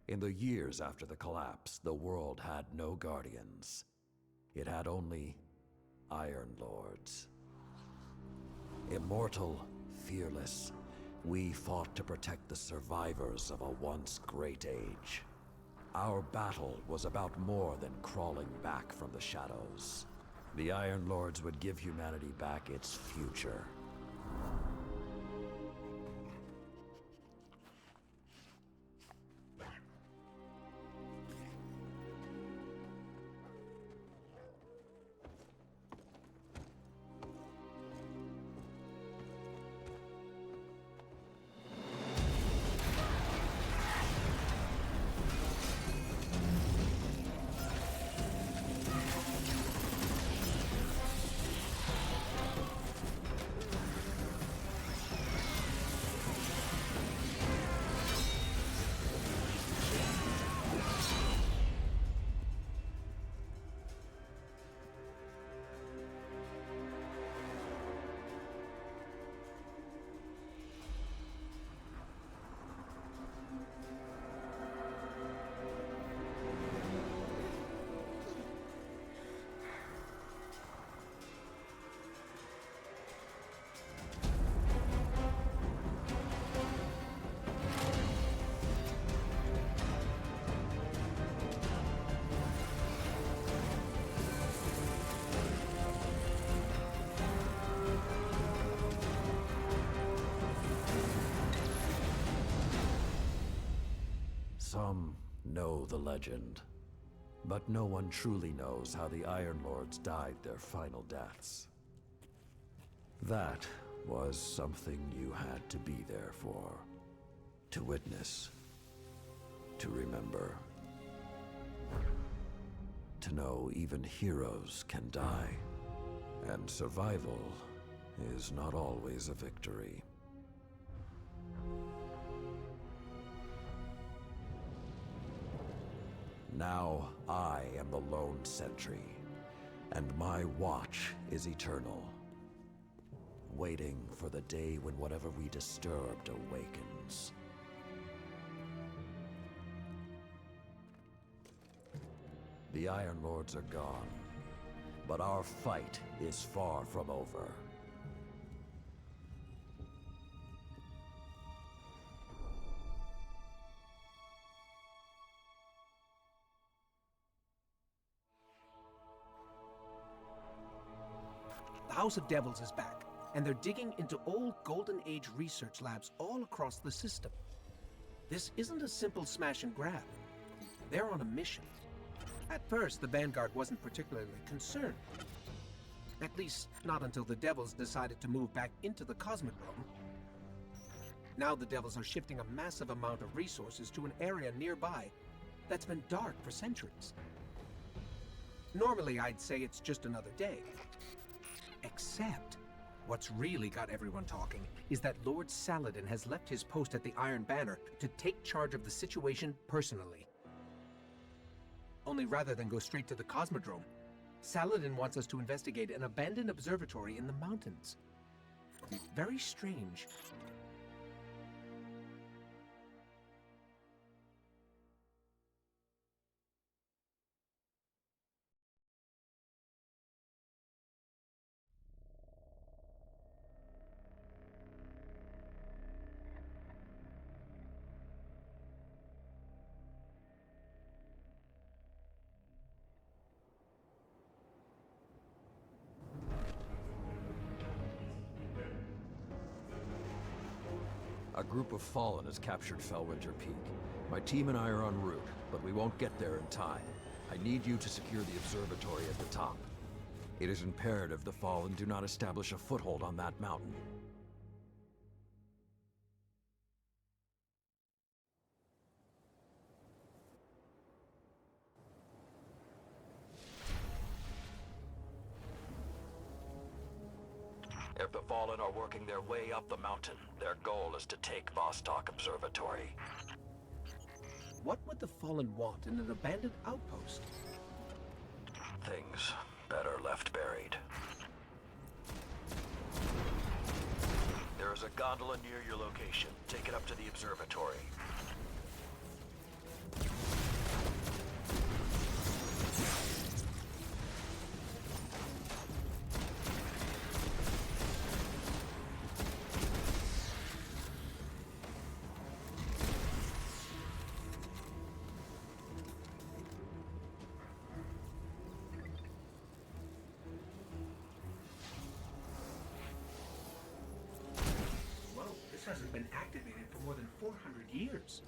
In the years after the collapse, the world had no guardians. It had only Iron Lords. Immortal, fearless, we fought to protect the survivors of a once great age. Our battle was about more than crawling back from the shadows. The Iron Lords would give humanity back its future. Some know the legend, but no one truly knows how the Iron Lords died their final deaths. That was something you had to be there for, to witness, to remember, to know even heroes can die, and survival is not always a victory. Now I am the lone sentry, and my watch is eternal, waiting for the day when whatever we disturbed awakens. The Iron Lords are gone, but our fight is far from over. The House of Devils is back, and they're digging into old Golden Age research labs all across the system. This isn't a simple smash and grab. They're on a mission. At first, the Vanguard wasn't particularly concerned. At least, not until the Devils decided to move back into the Cosmodrome. Now the Devils are shifting a massive amount of resources to an area nearby that's been dark for centuries. Normally, I'd say it's just another day. Except, what's really got everyone talking is that Lord Saladin has left his post at the Iron Banner to take charge of the situation personally. Only rather than go straight to the Cosmodrome, Saladin wants us to investigate an abandoned observatory in the mountains. Very strange. A group of Fallen has captured Fellwinter Peak. My team and I are en route, but we won't get there in time. I need you to secure the observatory at the top. It is imperative the Fallen do not establish a foothold on that mountain. If the Fallen are working their way up the mountain, their goal is to take Vostok Observatory. What would the Fallen want in an abandoned outpost? Things better left buried. There is a gondola near your location. Take it up to the observatory. been activated for more than 400 years.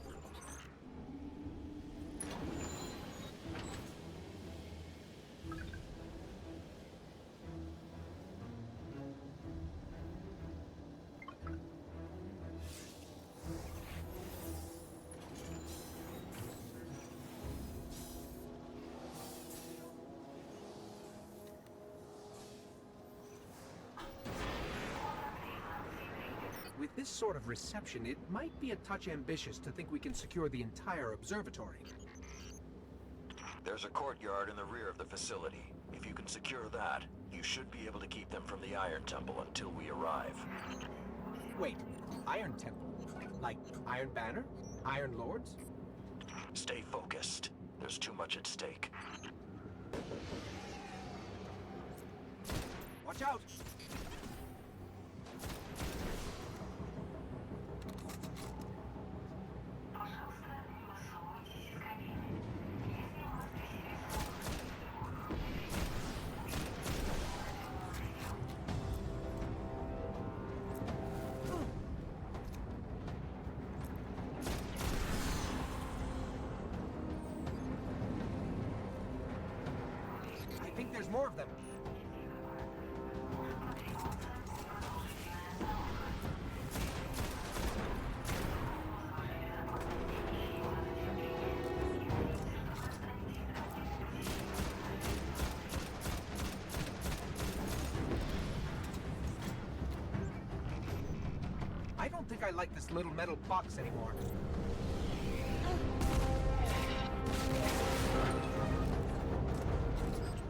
With this sort of reception, it might be a touch ambitious to think we can secure the entire observatory. There's a courtyard in the rear of the facility. If you can secure that, you should be able to keep them from the Iron Temple until we arrive. Wait, Iron Temple? Like Iron Banner? Iron Lords? Stay focused. There's too much at stake. Watch out! I think there's more of them. I don't think I like this little metal box anymore.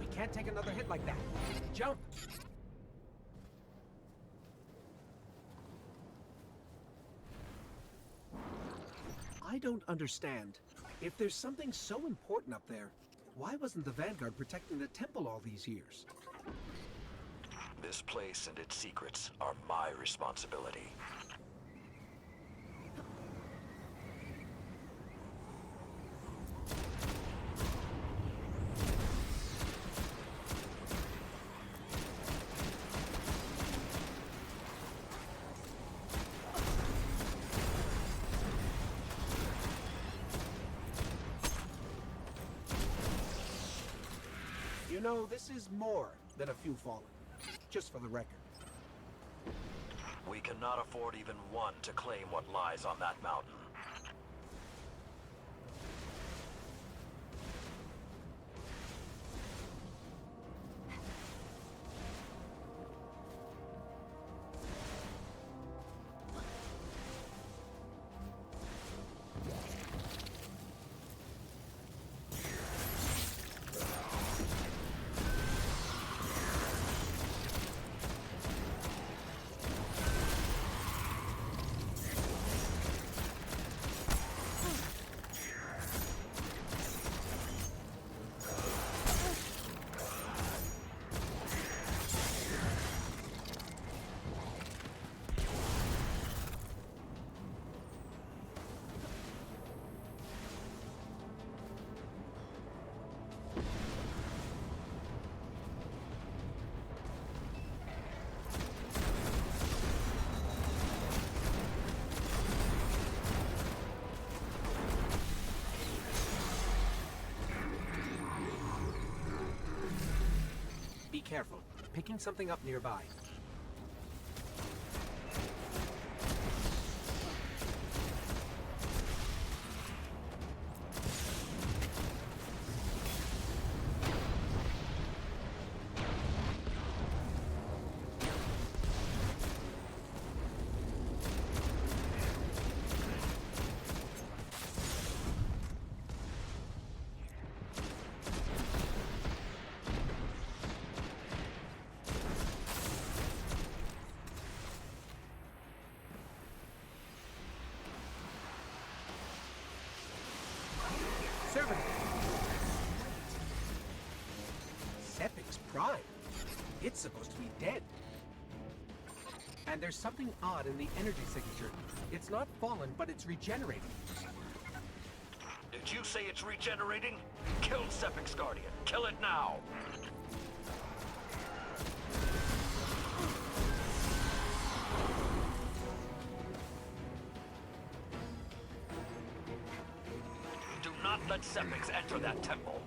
We can't take another hit like that. Jump! I don't understand. If there's something so important up there, why wasn't the Vanguard protecting the temple all these years? This place and its secrets are my responsibility. You know, this is more than a few fallen. Just for the record. We cannot afford even one to claim what lies on that mountain. Be careful. Picking something up nearby. Servant! Sepic's prime. It's supposed to be dead. And there's something odd in the energy signature. It's not fallen, but it's regenerating. Did you say it's regenerating? Kill Sepic's Guardian. Kill it now! not let Sepix enter that temple.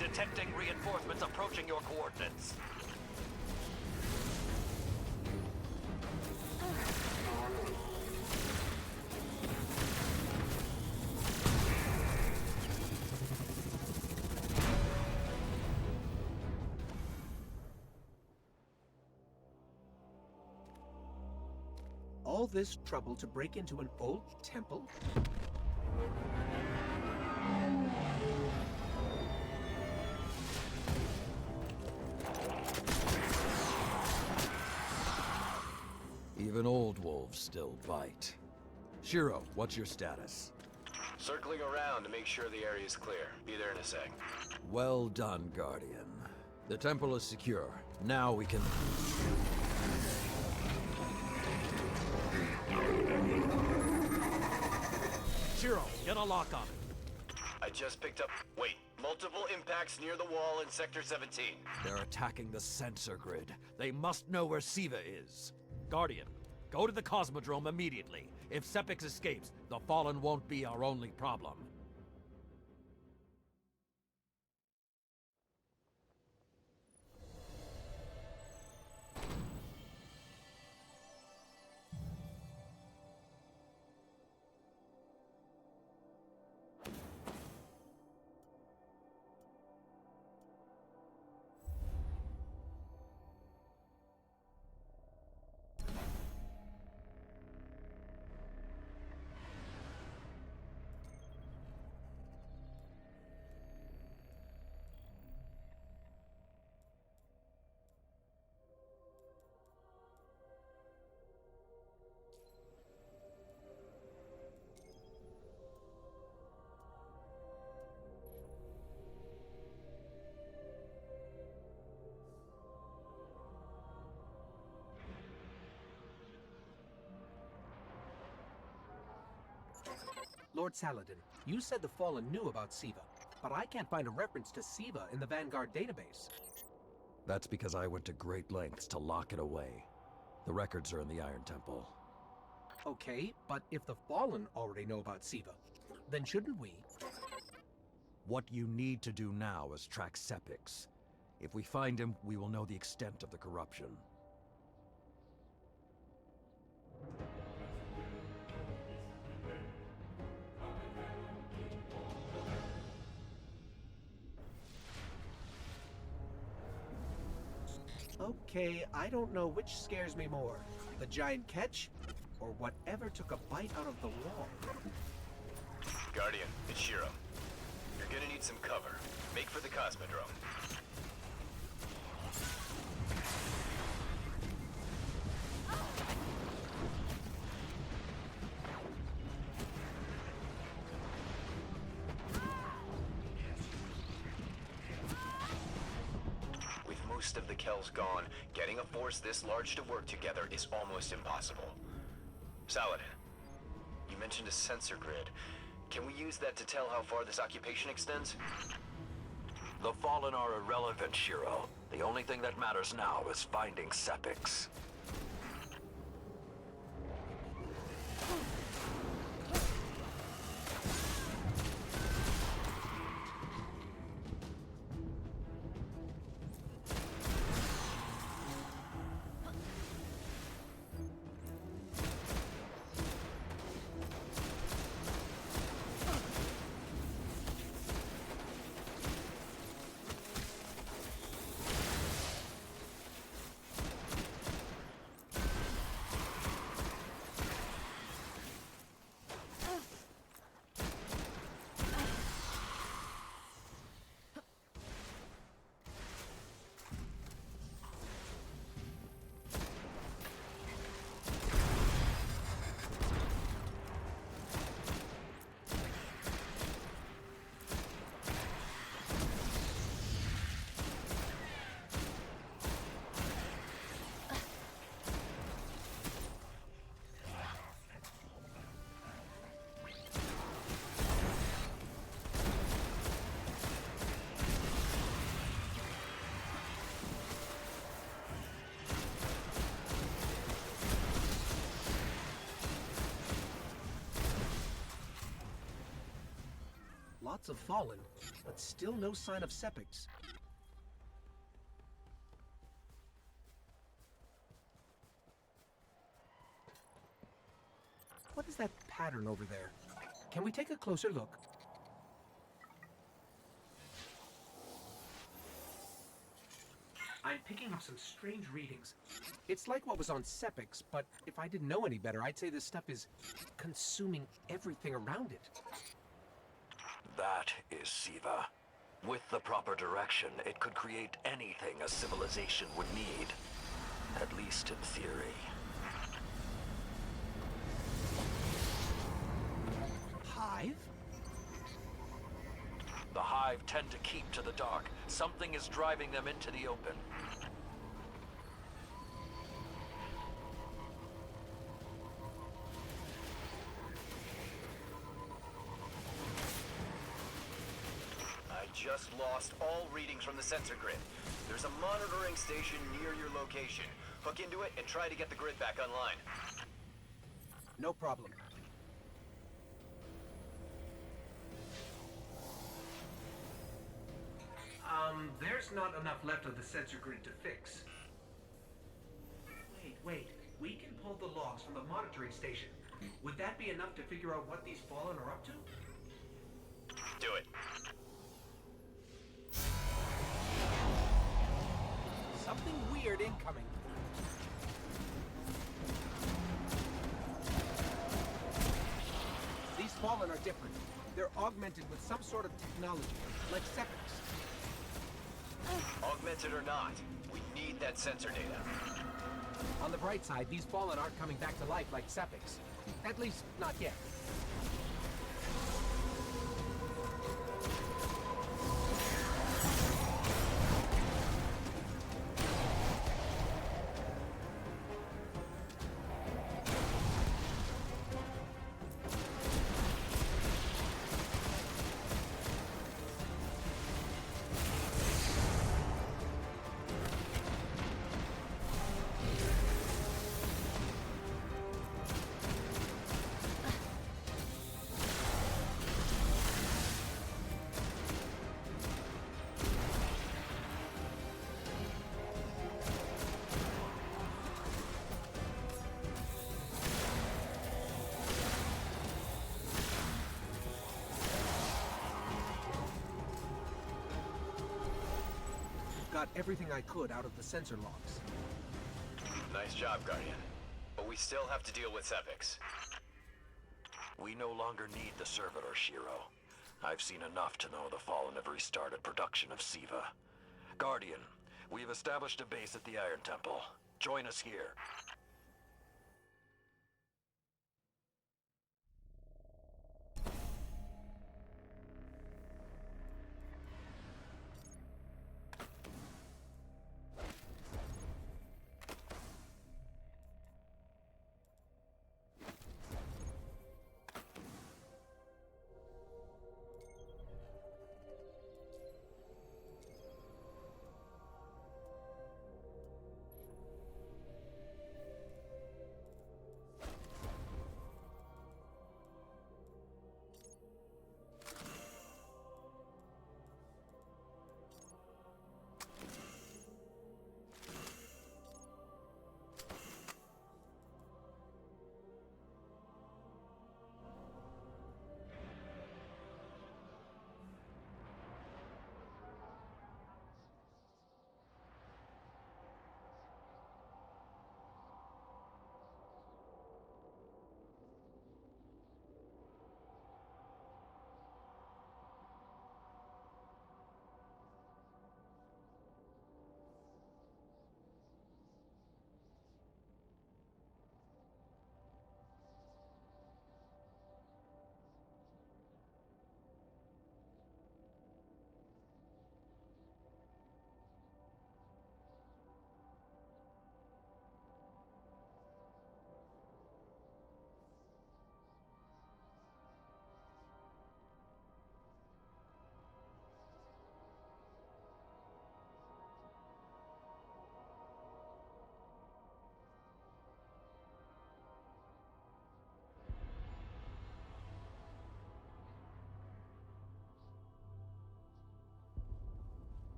Detecting reinforcements approaching your coordinates. All this trouble to break into an old temple? Even old wolves still bite. Shiro, what's your status? Circling around to make sure the area is clear. Be there in a sec. Well done, Guardian. The temple is secure. Now we can... Shiro, get a lock on it. I just picked up... Wait. Multiple impacts near the wall in Sector 17. They're attacking the sensor grid. They must know where SIVA is. Guardian, go to the Cosmodrome immediately. If Sepix escapes, the Fallen won't be our only problem. Lord Saladin, you said the Fallen knew about SIVA, but I can't find a reference to SIVA in the Vanguard database. That's because I went to great lengths to lock it away. The records are in the Iron Temple. Okay, but if the Fallen already know about SIVA, then shouldn't we? What you need to do now is track Sepix. If we find him, we will know the extent of the corruption. Okay, I don't know which scares me more, the giant catch, or whatever took a bite out of the wall. Guardian, it's Shiro. You're gonna need some cover. Make for the Cosmodrome. Most of the Kells gone, getting a force this large to work together is almost impossible. Saladin, you mentioned a sensor grid. Can we use that to tell how far this occupation extends? The Fallen are irrelevant, Shiro. The only thing that matters now is finding Sepix. Lots of fallen, but still no sign of Sepiks. What is that pattern over there? Can we take a closer look? I'm picking up some strange readings. It's like what was on Sepiks, but if I didn't know any better, I'd say this stuff is consuming everything around it. That is SIVA. With the proper direction, it could create anything a civilization would need. At least in theory. Hive? The Hive tend to keep to the dark. Something is driving them into the open. I just lost all readings from the sensor grid. There's a monitoring station near your location. Hook into it and try to get the grid back online. No problem. There's not enough left of the sensor grid to fix. Wait. We can pull the logs from the monitoring station. Would that be enough to figure out what these Fallen are up to? Do it. Something weird incoming. These Fallen are different. They're augmented with some sort of technology, like Sepiks. Augmented or not, we need that sensor data. On the bright side, these Fallen aren't coming back to life like Sepiks. At least, not yet. Got everything I could out of the sensor logs. Nice job, Guardian. But we still have to deal with Sepiks. We no longer need the servitor, Shiro. I've seen enough to know the Fallen have restarted production of SIVA. Guardian, we've established a base at the Iron Temple. Join us here.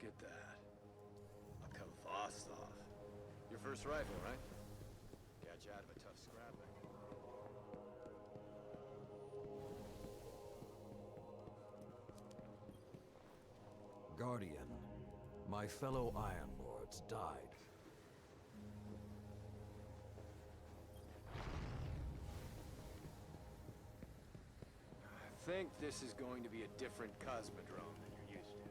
at that. A Kvastov. Your first rifle, right? Got you out of a tough scrap, I guess. Guardian, my fellow Iron Lords died. I think this is going to be a different cosmodrome than you're used to.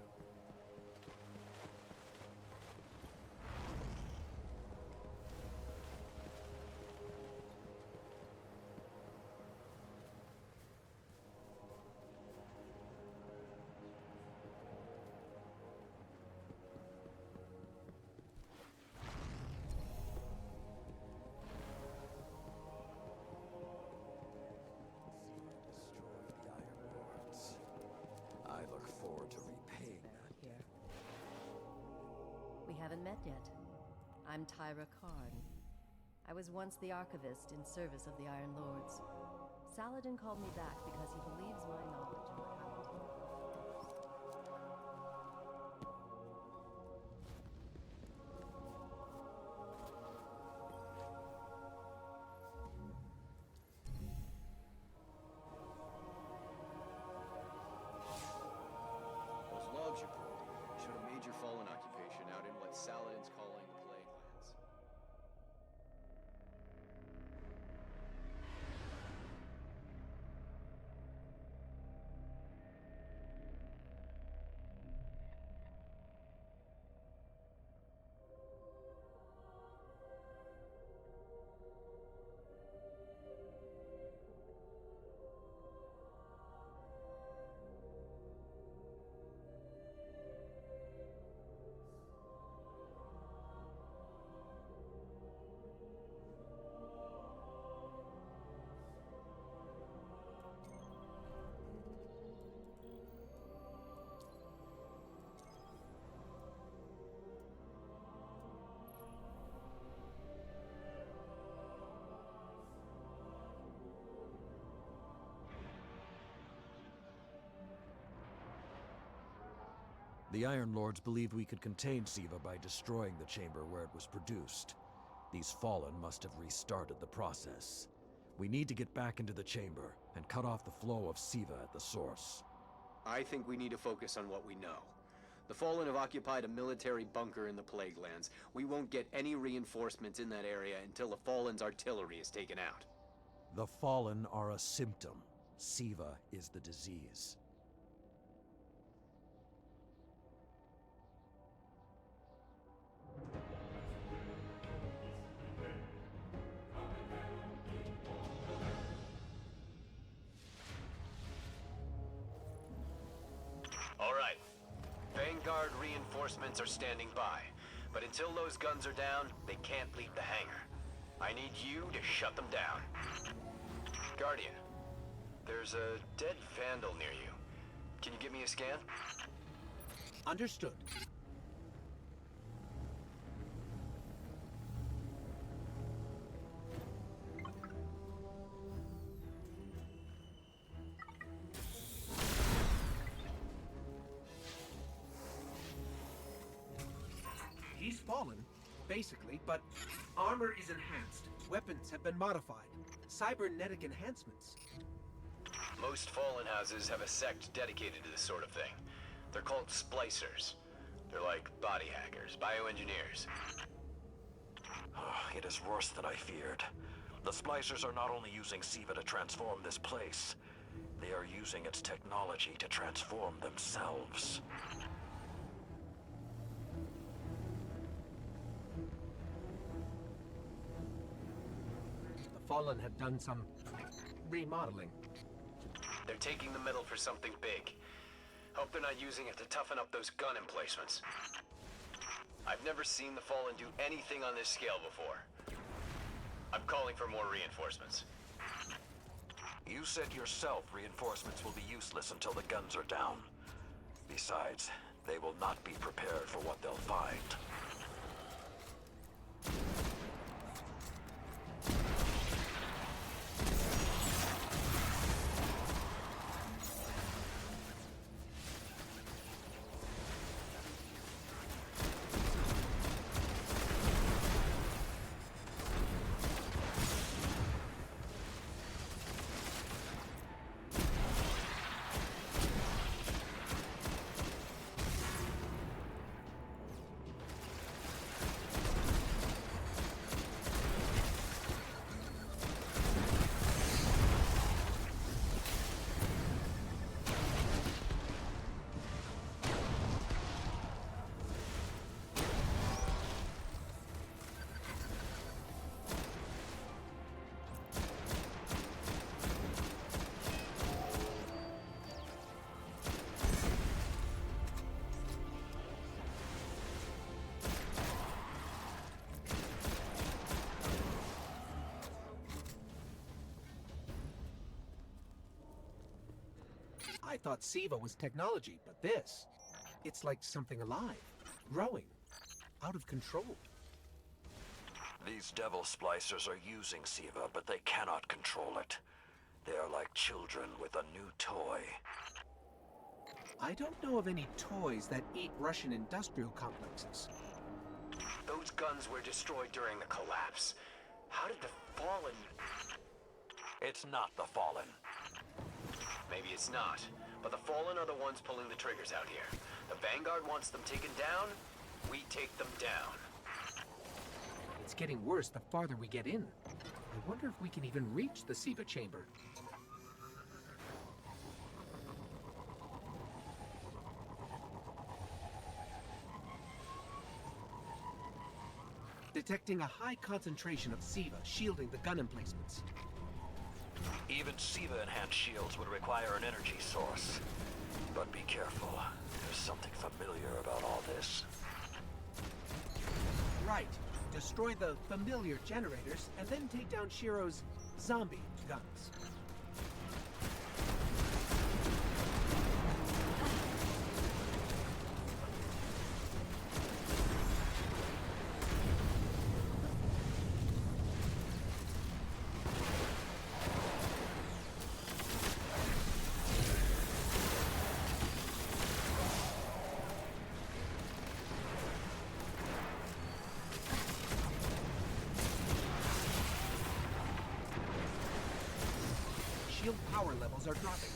Destroyed the Iron Lords. I look forward to repaying that. Here. We haven't met yet. I'm Tyra Karn. I was once the archivist in service of the Iron Lords. Saladin called me back because he believes my knowledge of what happened to him. Those logs you pulled showed a major fallen occupation out in what Saladin's calling the Plaguelands. The Iron Lords believed we could contain SIVA by destroying the chamber where it was produced. These Fallen must have restarted the process. We need to get back into the chamber and cut off the flow of SIVA at the source. I think we need to focus on what we know. The Fallen have occupied a military bunker in the Plaguelands. We won't get any reinforcements in that area until the Fallen's artillery is taken out. The Fallen are a symptom. SIVA is the disease. All right. Vanguard reinforcements are standing by. But until those guns are down, they can't leave the hangar. I need you to shut them down. Guardian, there's a dead Vandal near you. Can you give me a scan? Understood. He's fallen, basically, but armor is enhanced. Weapons have been modified. Cybernetic enhancements. Most Fallen houses have a sect dedicated to this sort of thing. They're called splicers. They're like body hackers, bioengineers. It is worse than I feared. The Splicers are not only using SIVA to transform this place, they are using its technology to transform themselves. The Fallen have done some remodeling. They're taking the metal for something big. Hope they're not using it to toughen up those gun emplacements. I've never seen the Fallen do anything on this scale before. I'm calling for more reinforcements. You said yourself reinforcements will be useless until the guns are down. Besides, they will not be prepared for what they'll find. I thought SIVA was technology, but this... It's like something alive, growing, out of control. These devil splicers are using SIVA, but they cannot control it. They are like children with a new toy. I don't know of any toys that eat Russian industrial complexes. Those guns were destroyed during the collapse. How did the Fallen... It's not the Fallen. Maybe it's not, but the Fallen are the ones pulling the triggers out here. The Vanguard wants them taken down, we take them down. It's getting worse the farther we get in. I wonder if we can even reach the SIVA chamber. Detecting a high concentration of SIVA shielding the gun emplacements. Even SIVA-enhanced shields would require an energy source. But be careful. There's something familiar about all this. Right. Destroy the familiar generators, and then take down Shiro's zombie guns. Shield power levels are dropping.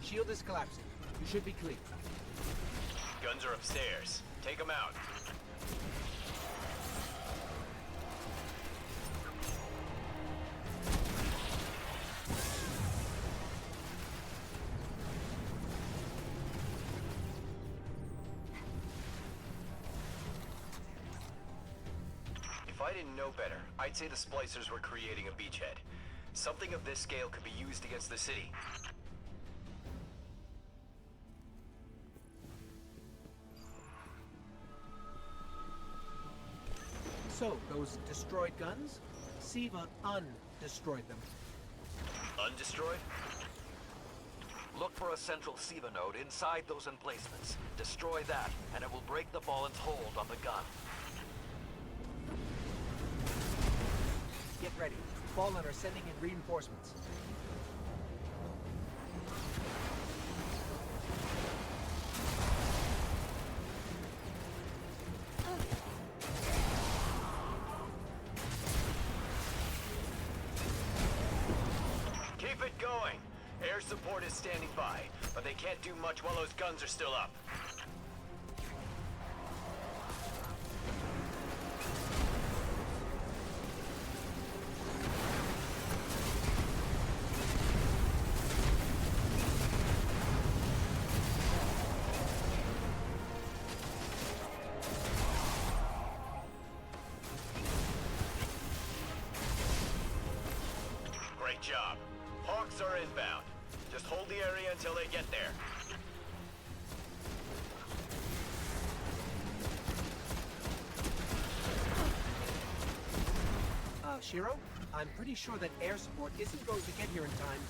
Shield is collapsing. You should be clear. Guns are upstairs. Take them out. If I didn't know better, I'd say the splicers were creating a beachhead. Something of this scale could be used against the city. So, those destroyed guns? SIVA undestroyed them. Undestroyed? Look for a central SIVA node inside those emplacements. Destroy that, and it will break the Fallen's hold on the gun. Get ready. Fallen are sending in reinforcements. Keep it going. Air support is standing by, but they can't do much while those guns are still up. Great job. Hawks are inbound. Just hold the area until they get there. Shiro? I'm pretty sure that air support isn't going to get here in time.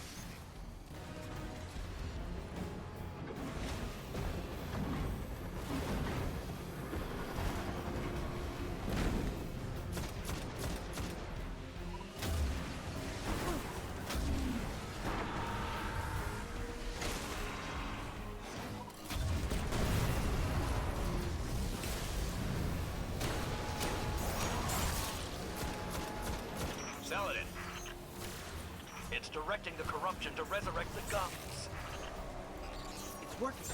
Saladin. It's directing the corruption to resurrect the guns. It's working.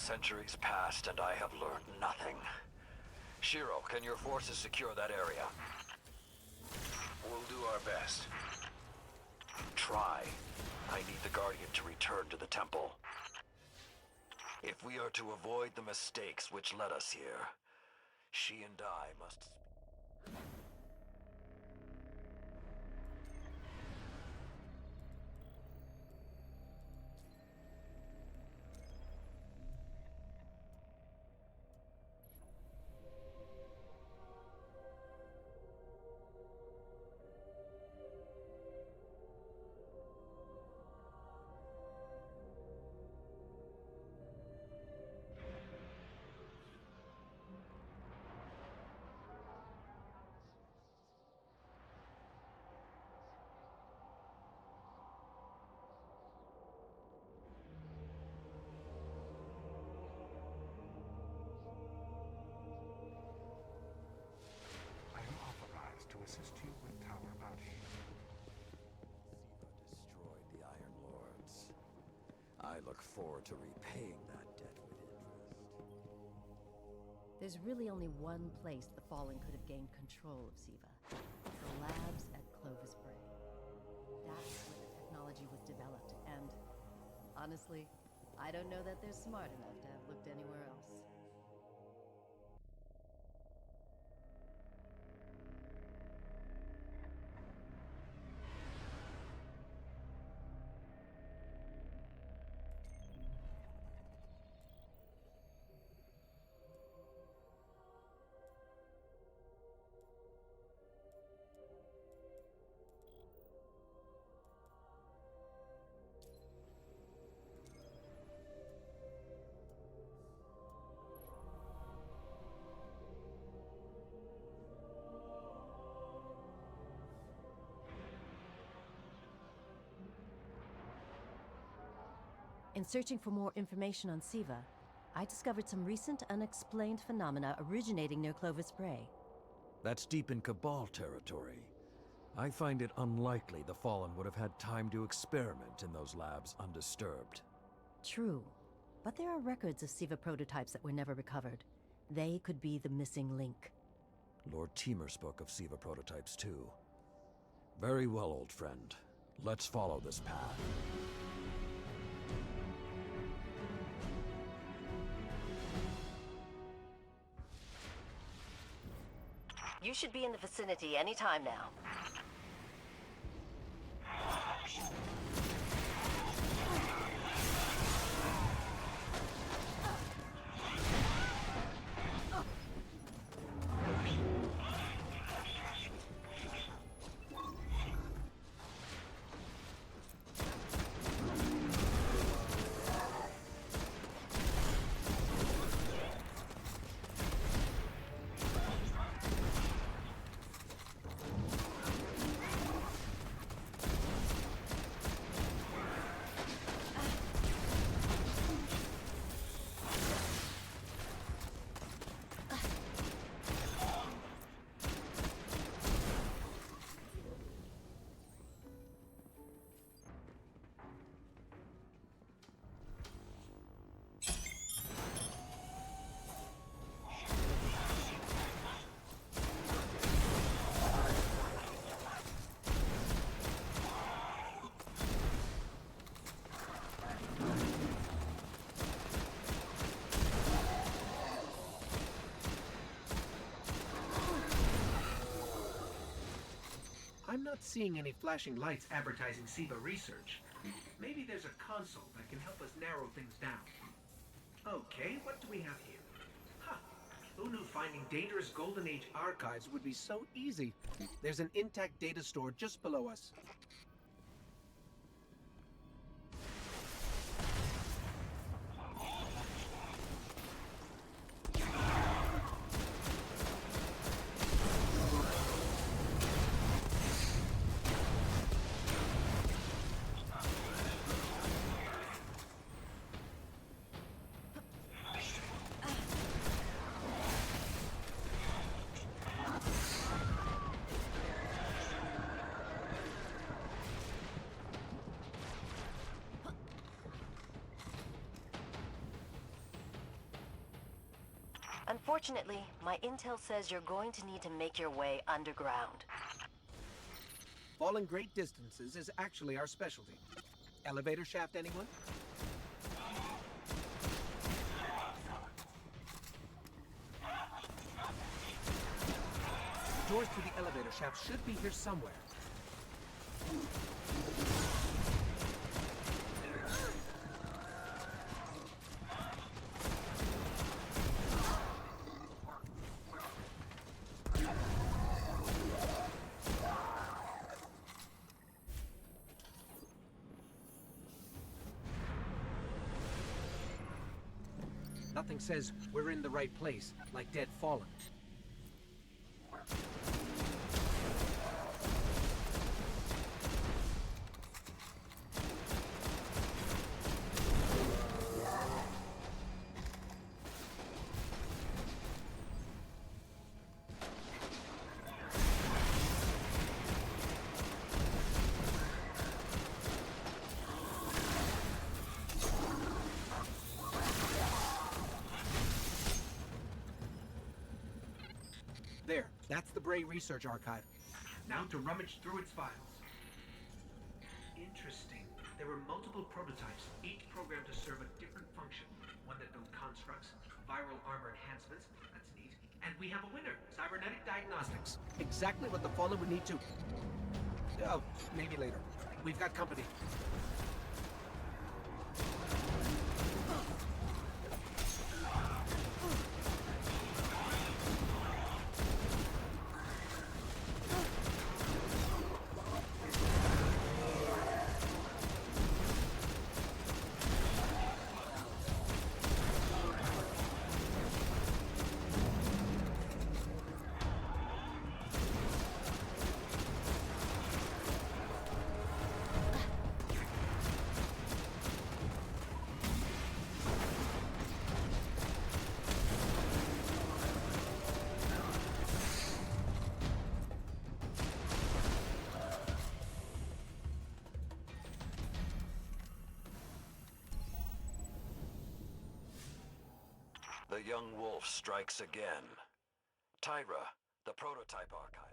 Centuries passed and I have learned nothing. Shiro, can your forces secure that area? We'll do our best. Try. I need the Guardian to return to the temple. If we are to avoid the mistakes which led us here, she and I must... I am authorized to assist you with Tower Bounty. SIVA destroyed the Iron Lords. I look forward to repaying that debt with interest. There's really only one place the Fallen could have gained control of SIVA. The labs at Clovis Bray. That's where the technology was developed, and honestly, I don't know that they're smart enough to have looked anywhere else. In searching for more information on SIVA, I discovered some recent unexplained phenomena originating near Clovis Bray. That's deep in Cabal territory. I find it unlikely the Fallen would have had time to experiment in those labs undisturbed. True, but there are records of SIVA prototypes that were never recovered. They could be the missing link. Lord Teemer spoke of SIVA prototypes too. Very well, old friend. Let's follow this path. You should be in the vicinity any time now. I'm not seeing any flashing lights advertising SIVA research. Maybe there's a console that can help us narrow things down. Okay, what do we have here? Huh. Who knew finding dangerous Golden Age archives would be so easy? There's an intact data store just below us. Unfortunately, my intel says you're going to need to make your way underground. Falling great distances is actually our specialty. Elevator shaft, anyone? The doors to the elevator shaft should be here somewhere. Nothing says we're in the right place, like Dead Fallen. There, that's the Bray Research Archive. Now to rummage through its files. Interesting. There were multiple prototypes, each programmed to serve a different function. One that built constructs, viral armor enhancements, that's neat. And we have a winner, cybernetic diagnostics. Exactly what the Fallen would need to... Oh, maybe later. We've got company. The young wolf strikes again. Tyra, the prototype archives.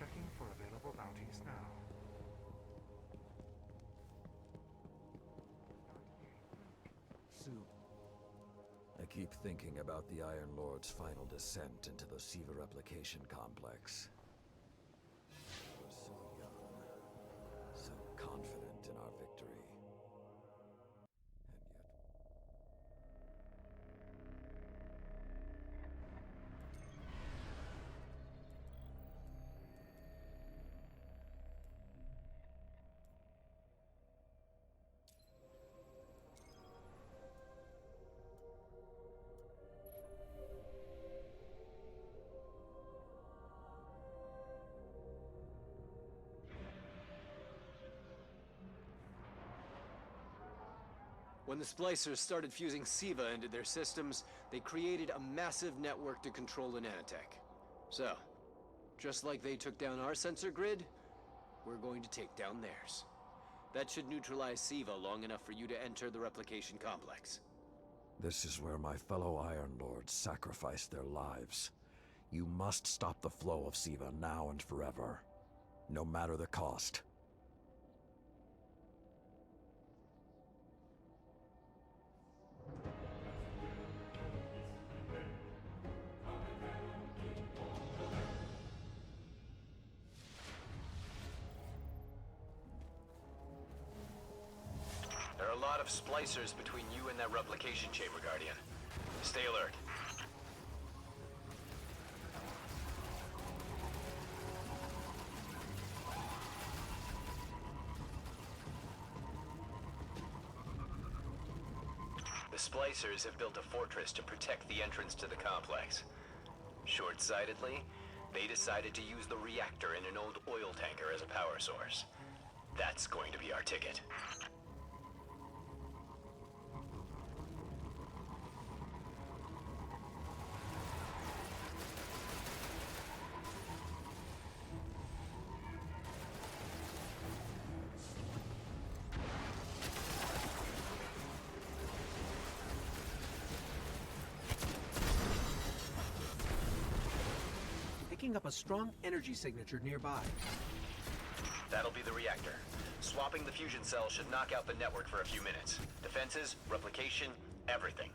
Checking for available bounties now. Soup. I keep thinking about the Iron Lord's final descent into the SIVA replication complex. We were so young, so confident in our victory. And yet... When the splicers started fusing SIVA into their systems, they created a massive network to control the nanotech. So, just like they took down our sensor grid, we're going to take down theirs. That should neutralize SIVA long enough for you to enter the replication complex. This is where my fellow Iron Lords sacrificed their lives. You must stop the flow of SIVA now and forever, no matter the cost. There are a lot lot of splicers between you and that replication chamber, Guardian. Stay alert. The splicers have built a fortress to protect the entrance to the complex. Short-sightedly, they decided to use the reactor in an old oil tanker as a power source. That's going to be our ticket. Picking up a strong energy signature nearby. That'll be the reactor. Swapping the fusion cell should knock out the network for a few minutes. Defenses, replication, everything.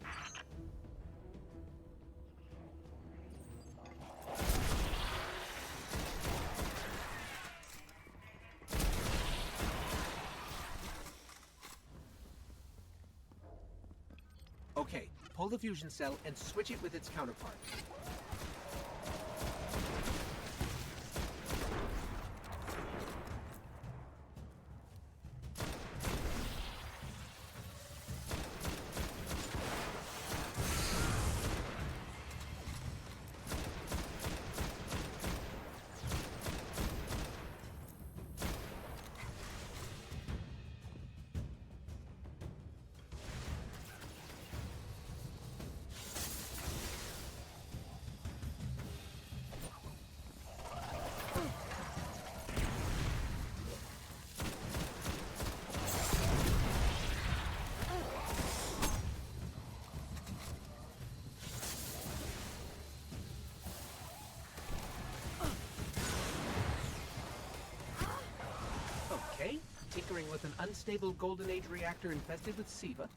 Okay, pull the fusion cell and switch it with its counterpart. Okay, tinkering with an unstable Golden Age reactor infested with SIVA.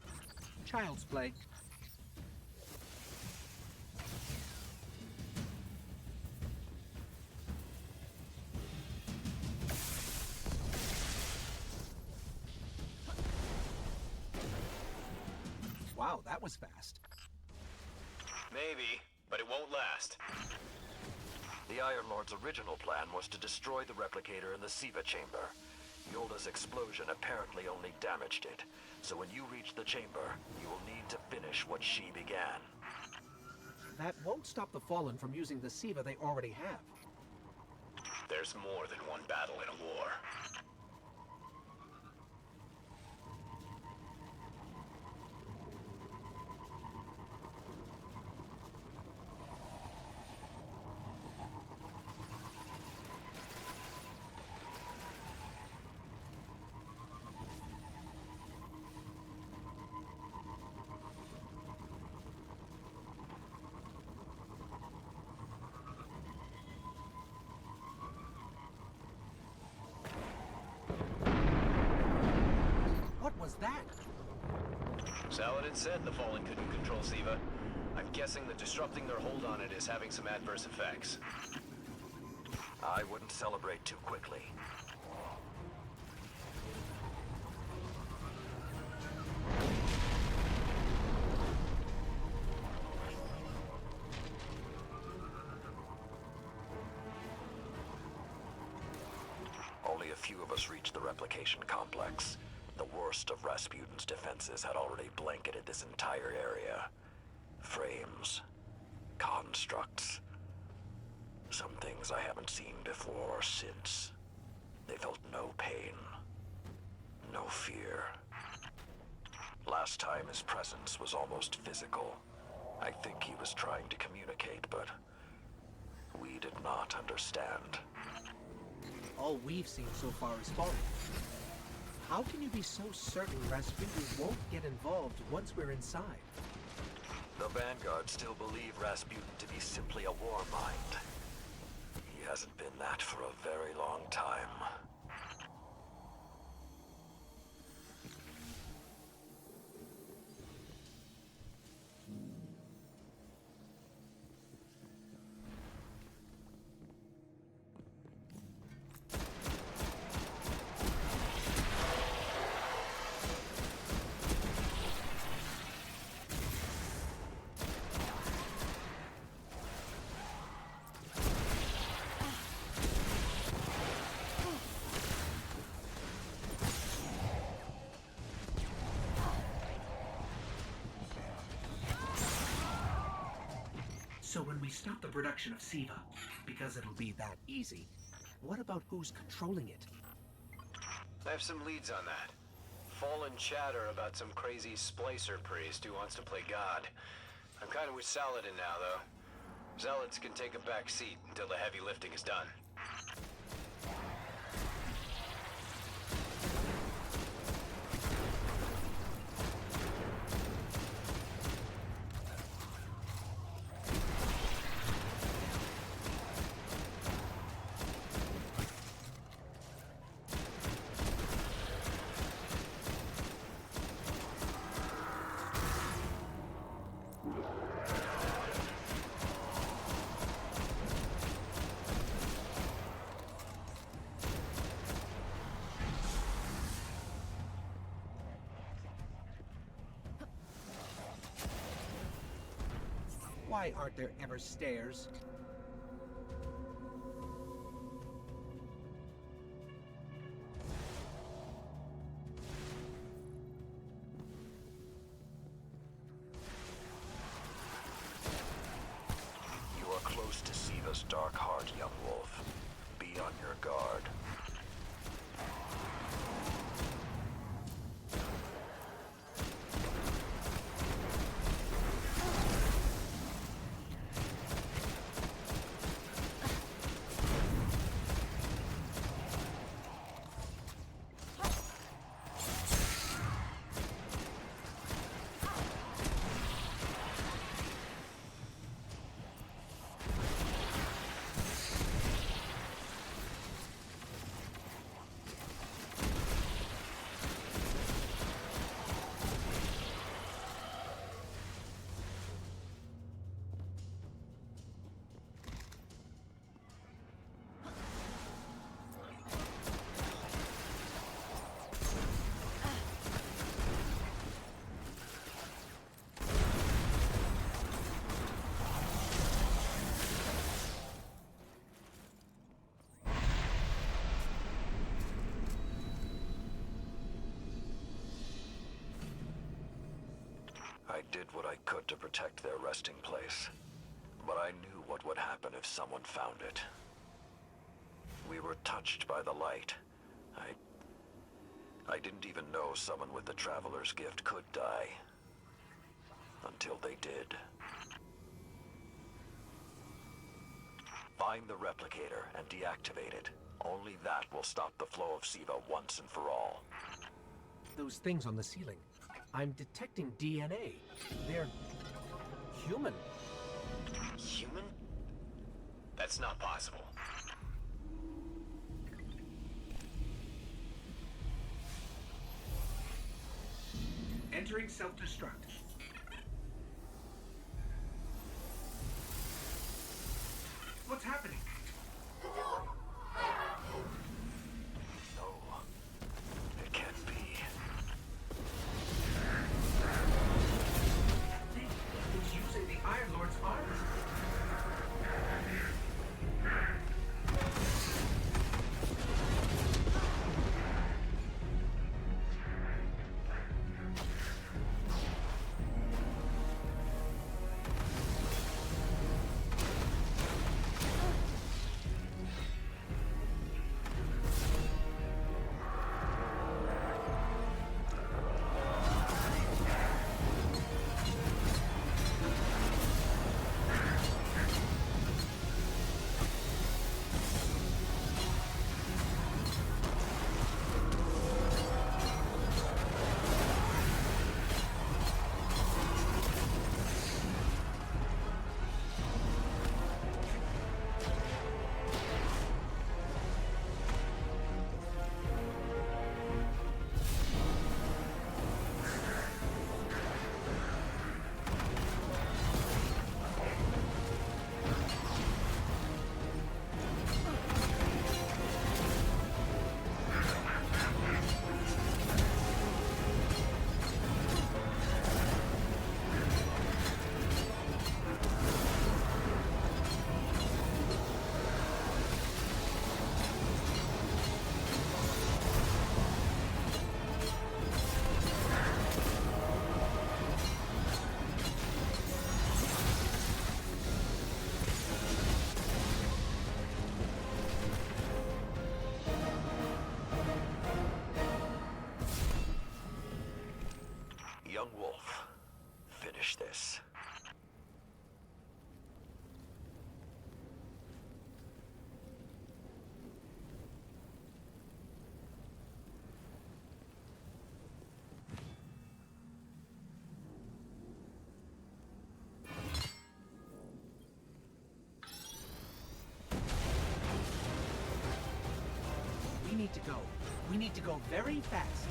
Child's play. Wow, that was fast. Maybe, but it won't last. The Iron Lord's original plan was to destroy the replicator in the SIVA chamber. Yolda's explosion apparently only damaged it, so when you reach the chamber, you will need to finish what she began. That won't stop the Fallen from using the SIVA they already have. There's more than one battle in a war. What was that? Saladin said the Fallen couldn't control SIVA. I'm guessing that disrupting their hold on it is having some adverse effects. I wouldn't celebrate too quickly. Only a few of us reached the replication complex. The worst of Rasputin's defenses had already blanketed this entire area. Frames, constructs, some things I haven't seen before or since. They felt no pain, no fear. Last time his presence was almost physical. I think he was trying to communicate, but we did not understand. All we've seen so far is falling. How can you be so certain Rasputin won't get involved once we're inside? The Vanguard still believe Rasputin to be simply a war mind. He hasn't been that for a very long time. So when we stop the production of SIVA, because it'll be that easy, what about who's controlling it? I have some leads on that. Fallen chatter about some crazy splicer priest who wants to play God. I'm kind of with Saladin now, though. Zealots can take a back seat until the heavy lifting is done. Why aren't there ever stairs? You are close to SIVA's dark heart, young wolf. Be on your guard. I did what I could to protect their resting place, but I knew what would happen if someone found it. We were touched by the light. I didn't even know someone with the Traveler's Gift could die. Until they did. Find the replicator and deactivate it. Only that will stop the flow of SIVA once and for all. Those things on the ceiling. I'm detecting DNA. They're human. Human? That's not possible. Entering self-destruct. What's happening? No, it can't be. It's using the Iron Lord's armor. need to go. We need to go very fast.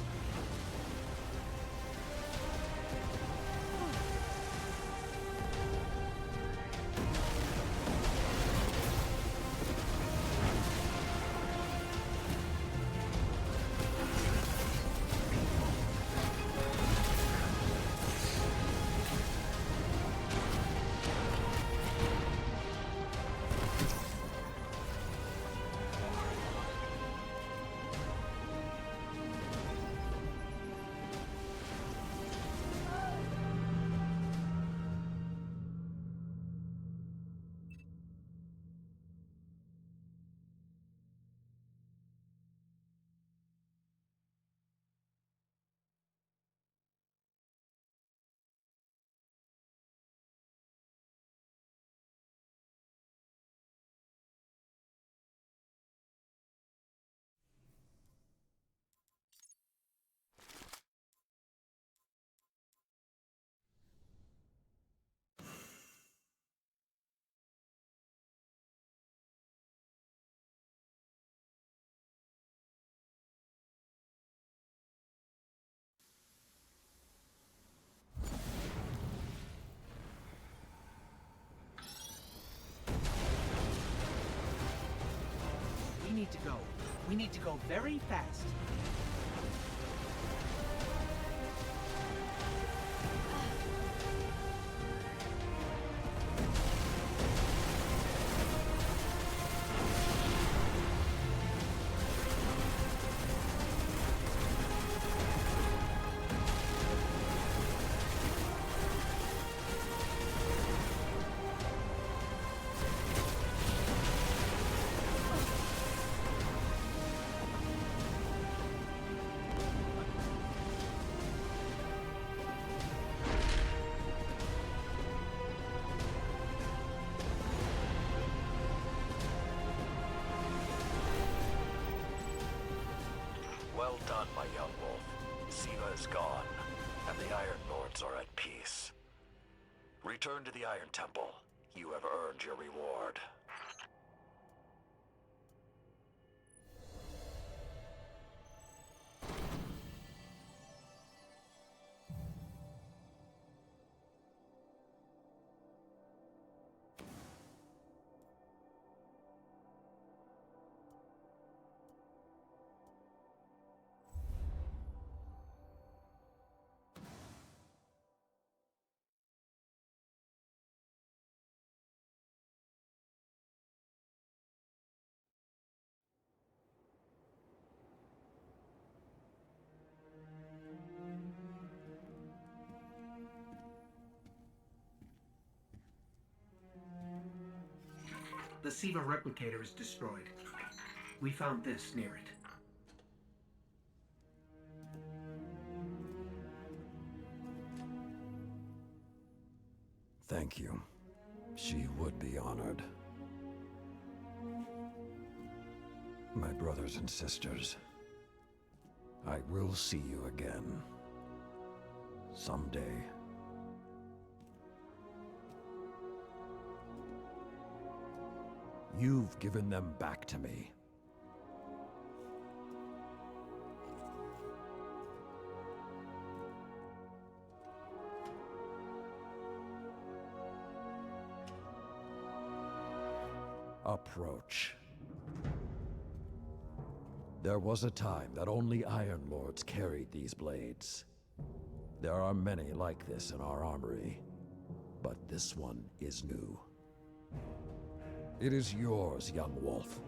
We need to go. We need to go very fast. Well done, my young wolf. SIVA is gone, and the Iron Lords are at peace. Return to the Iron Temple. You have earned your reward. The SIVA replicator is destroyed. We found this near it. Thank you. She would be honored. My brothers and sisters, I will see you again. Someday. You've given them back to me. Approach. There was a time that only Iron Lords carried these blades. There are many like this in our armory, but this one is new. It is yours, young wolf.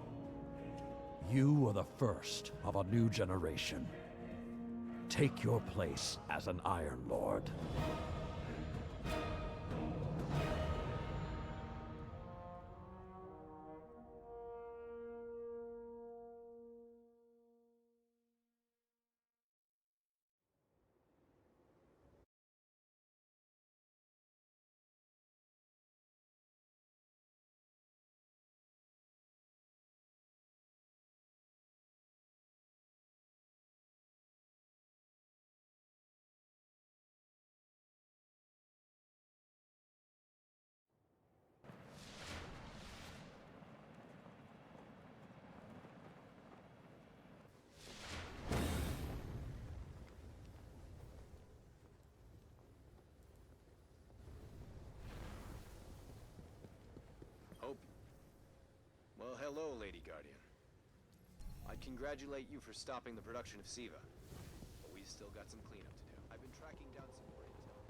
You are the first of a new generation. Take your place as an Iron Lord. Hello, Lady Guardian. I'd congratulate you for stopping the production of SIVA, but we've still got some cleanup to do. I've been tracking down some more intel.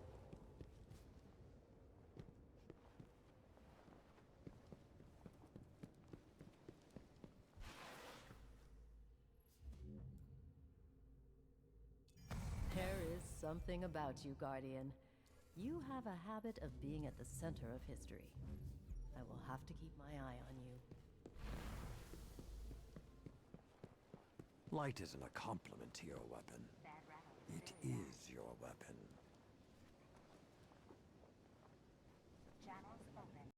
There is something about you, Guardian. You have a habit of being at the center of history. I will have to keep my eye on you. Light isn't a compliment to your weapon. It is your weapon.